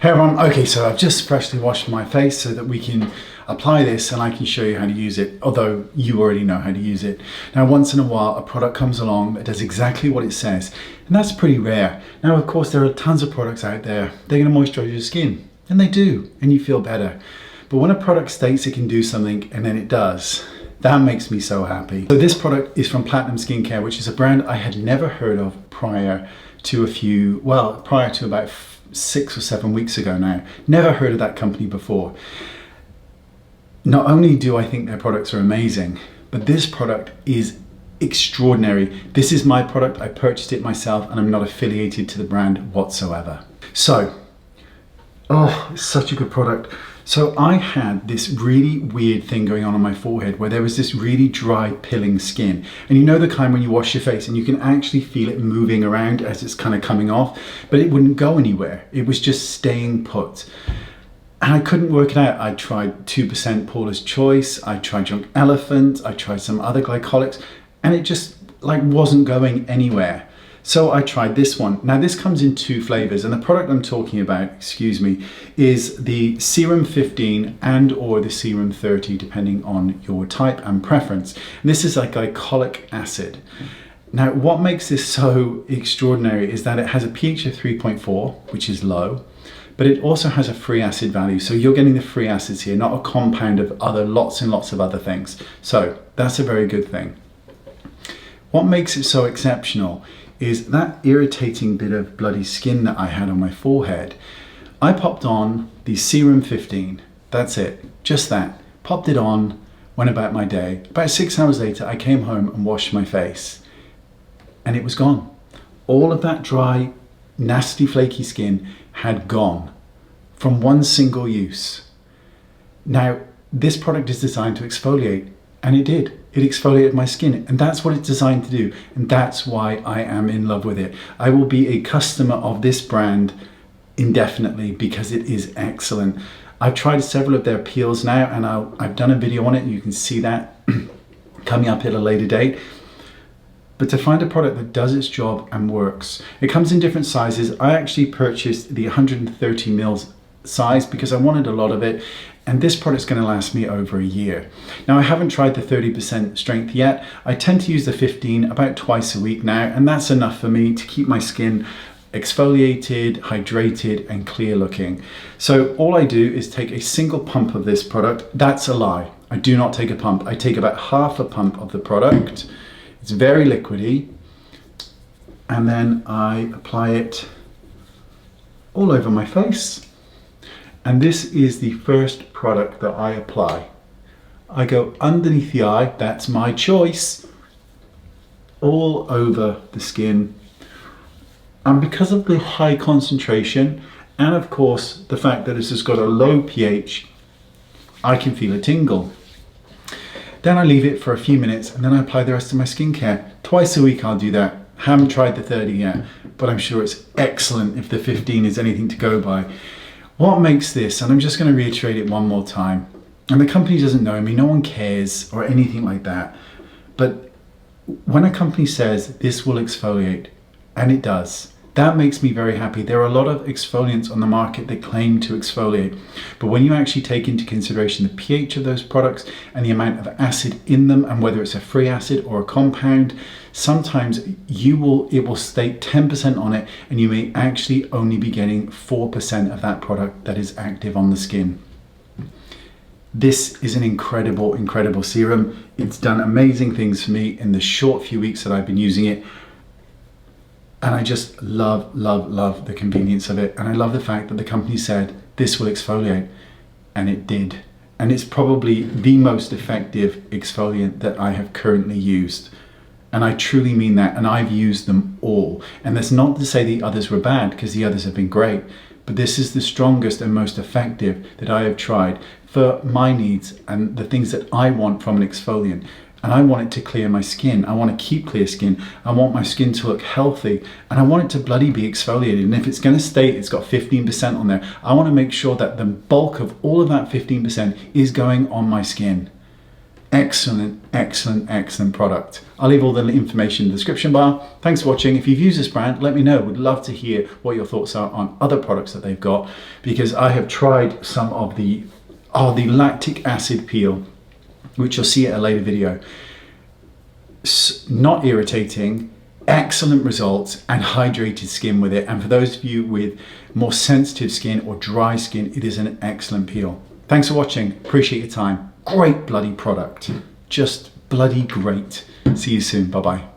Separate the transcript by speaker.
Speaker 1: Hey everyone, okay, so I've just freshly washed my face so that we can apply this and I can show you how to use it, although you already know how to use it. Now, once in a while, a product comes along that does exactly what it says, and that's pretty rare. Now, of course, there are tons of products out there. They're gonna moisturize your skin, and they do, and you feel better. But when a product states it can do something and then it does, that makes me so happy. So this product is from Platinum Skincare, which is a brand I had never heard of prior to about 6 or 7 weeks ago now. Never heard of that company before. Not only do I think their products are amazing, but this product is extraordinary. This is my product, I purchased it myself, and I'm not affiliated to the brand whatsoever. So, it's such a good product. So I had this really weird thing going on my forehead where there was this really dry, pilling skin. And you know the kind when you wash your face and you can actually feel it moving around as it's kind of coming off, but it wouldn't go anywhere. It was just staying put. And I couldn't work it out. I tried 2% Paula's Choice, I tried Junk Elephant, I tried some other glycolics, and it just wasn't going anywhere. So I tried this one. Now this comes in 2 flavors, and the product I'm talking about, is the Serum 15 and or the Serum 30, depending on your type and preference. And this is a glycolic acid. Now what makes this so extraordinary is that it has a pH of 3.4, which is low, but it also has a free acid value. So you're getting the free acids here, not a compound of lots and lots of other things. So that's a very good thing. What makes it so exceptional is that irritating bit of bloody skin that I had on my forehead. I popped on the Serum 15, that's it, just that. Popped it on, went about my day. About 6 hours later, I came home and washed my face, and it was gone. All of that dry, nasty, flaky skin had gone from one single use. Now, this product is designed to exfoliate, and it did. It exfoliated my skin, and that's what it's designed to do, and that's why I am in love with it. I will be a customer of this brand indefinitely because it is excellent. I've tried several of their peels now, and I've done a video on it, and you can see that coming up at a later date. But to find a product that does its job and works, it comes in different sizes. I actually purchased the 130 mils size because I wanted a lot of it, and this product's going to last me over a year. Now I haven't tried the 30% strength yet. I tend to use the 15 about twice a week now, and that's enough for me to keep my skin exfoliated, hydrated, and clear looking. So all I do is take a single pump of this product. That's a lie. I do not take a pump. I take about half a pump of the product. It's very liquidy, and then I apply it all over my face. And this is the first product that I apply. I go underneath the eye, that's my choice, all over the skin. And because of the high concentration, and of course the fact that this has got a low pH, I can feel a tingle. Then I leave it for a few minutes, and then I apply the rest of my skincare. Twice a week I'll do that. Haven't tried the 30 yet, but I'm sure it's excellent if the 15 is anything to go by. What makes this, and I'm just going to reiterate it one more time, and the company doesn't know me, no one cares or anything like that, but when a company says this will exfoliate, and it does, that makes me very happy. There are a lot of exfoliants on the market that claim to exfoliate, but when you actually take into consideration the pH of those products and the amount of acid in them, and whether it's a free acid or a compound, sometimes it will state 10% on it, and you may actually only be getting 4% of that product that is active on the skin. This is an incredible, incredible serum. It's done amazing things for me in the short few weeks that I've been using it. And I just love, love, love the convenience of it. And I love the fact that the company said this will exfoliate, and it did. And it's probably the most effective exfoliant that I have currently used. And I truly mean that, and I've used them all. And that's not to say the others were bad, because the others have been great. But this is the strongest and most effective that I have tried for my needs and the things that I want from an exfoliant. And I want it to clear my skin. I want to keep clear skin. I want my skin to look healthy, and I want it to bloody be exfoliated. And if it's going to state it's got 15% on there, I want to make sure that the bulk of all of that 15% is going on my skin. Excellent, excellent, excellent product. I'll leave all the information in the description bar. Thanks for watching. If you've used this brand, let me know. Would love to hear what your thoughts are on other products that they've got, because I have tried some of the lactic acid peel, which you'll see at a later video. Not irritating, excellent results, and hydrated skin with it. And for those of you with more sensitive skin or dry skin, it is an excellent peel. Thanks for watching. Appreciate your time. Great bloody product. Just bloody great. See you soon. Bye-bye.